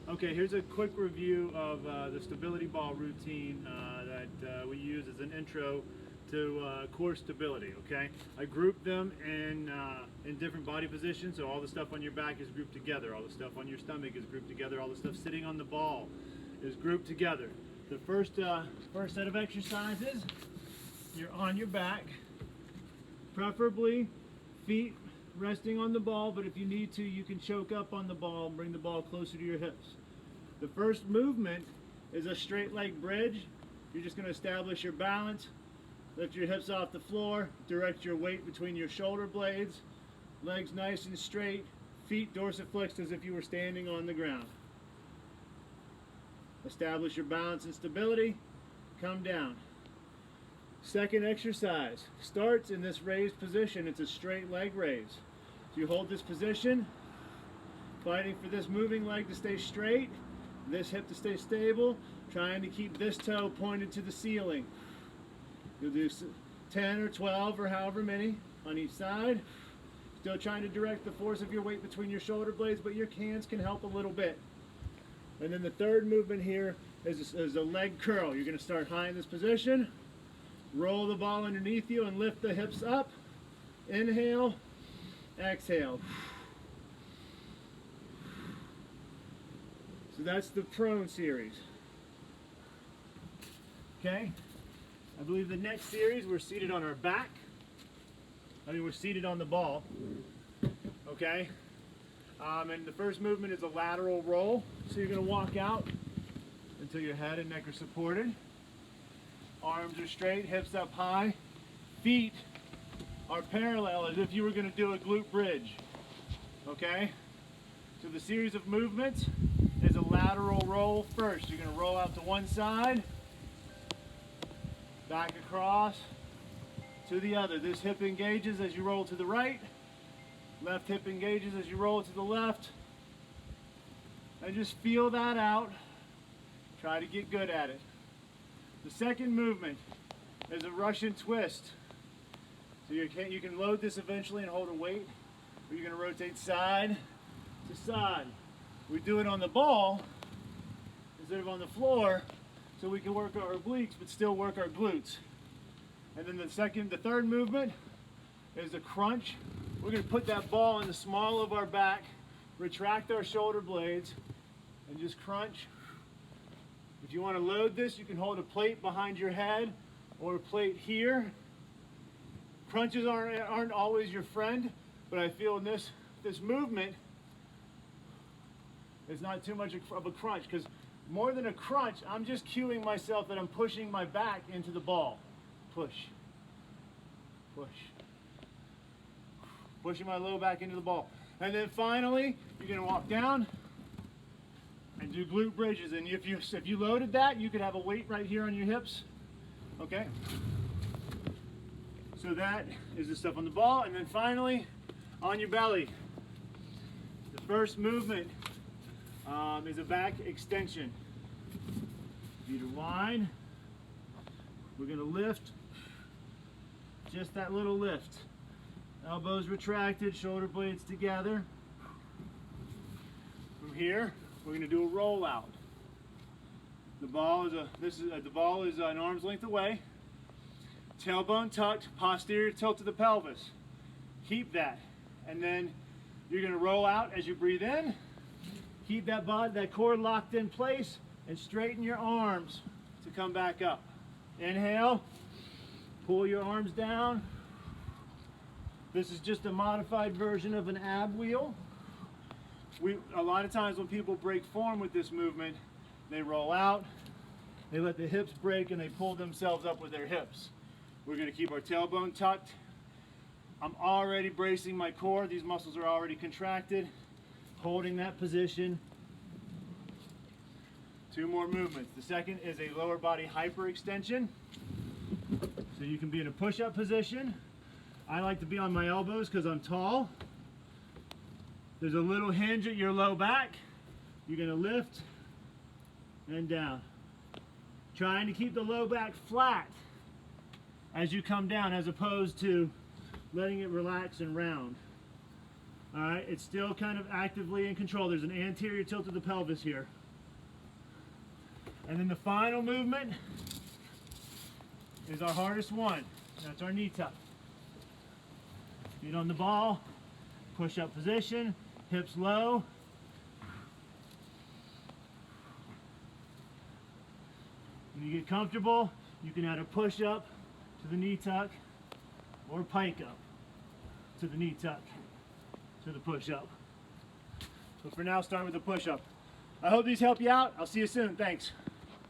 Okay, here's a quick review of the stability ball routine that we use as an intro to core stability. Okay, I grouped them in different body positions, so all the stuff on your back is grouped together, all the stuff on your stomach is grouped together, all the stuff sitting on the ball is grouped together. The first set of exercises, you're on your back, preferably feet resting on the ball, but if you need to, you can choke up on the ball and bring the ball closer to your hips. The first movement is a straight leg bridge. You're just going to establish your balance, lift your hips off the floor, direct your weight between your shoulder blades, legs nice and straight, feet dorsiflexed as if you were standing on the ground. Establish your balance and stability, come down. Second exercise starts in this raised position. It's a straight leg raise. So you hold this position, fighting for this moving leg to stay straight, this hip to stay stable, trying to keep this toe pointed to the ceiling. You'll do 10 or 12 or however many on each side. Still trying to direct the force of your weight between your shoulder blades, but your hands can help a little bit. And then the third movement here is a leg curl. You're going to start high in this position. Roll the ball underneath you and lift the hips up. Inhale, exhale. So that's the prone series. Okay, I believe the next series we're seated on our back. We're seated on the ball. Okay, and the first movement is a lateral roll. So you're going to walk out until your head and neck are supported. Arms are straight, hips up high. Feet are parallel as if you were going to do a glute bridge. Okay? So the series of movements is a lateral roll first. You're going to roll out to one side, back across to the other. This hip engages as you roll to the right. Left hip engages as you roll to the left. And just feel that out. Try to get good at it. The second movement is a Russian twist. So you can load this eventually and hold a weight, but you're going to rotate side to side. We do it on the ball instead of on the floor, so we can work our obliques but still work our glutes. And then the third movement is a crunch. We're going to put that ball in the small of our back, retract our shoulder blades, and just crunch. If you want to load this, you can hold a plate behind your head or a plate here. Crunches aren't always your friend, but I feel in this movement, it's not too much of a crunch, because more than a crunch, I'm just cueing myself that I'm pushing my back into the ball. Push, push. Pushing my low back into the ball. And then finally, you're going to walk down and do glute bridges. And if you loaded that, you could have a weight right here on your hips. Okay? So that is the stuff on the ball. And then finally, on your belly. The first movement is a back extension. Feet are wide. We're going to lift. Just that little lift. Elbows retracted, shoulder blades together. From here, we're going to do a rollout. The ball is an arm's length away. Tailbone tucked, posterior tilt to the pelvis. Keep that, and then you're going to roll out as you breathe in. Keep that core locked in place, and straighten your arms to come back up. Inhale, pull your arms down. This is just a modified version of an ab wheel. A lot of times when people break form with this movement, they roll out, they let the hips break, and they pull themselves up with their hips. We're going to keep our tailbone tucked. I'm already bracing my core. These muscles are already contracted. Holding that position. 2 more movements. The second is a lower body hyperextension. So you can be in a push-up position. I like to be on my elbows because I'm tall. There's a little hinge at your low back. You're going to lift and down. Trying to keep the low back flat as you come down, as opposed to letting it relax and round. All right, it's still kind of actively in control. There's an anterior tilt of the pelvis here. And then the final movement is our hardest one. That's our knee tuck. Feet on the ball, push up position, hips low. When you get comfortable, you can add a push up to the knee tuck or pike up to the knee tuck to the push up. But for now, start with the push up. I hope these help you out. I'll see you soon. Thanks.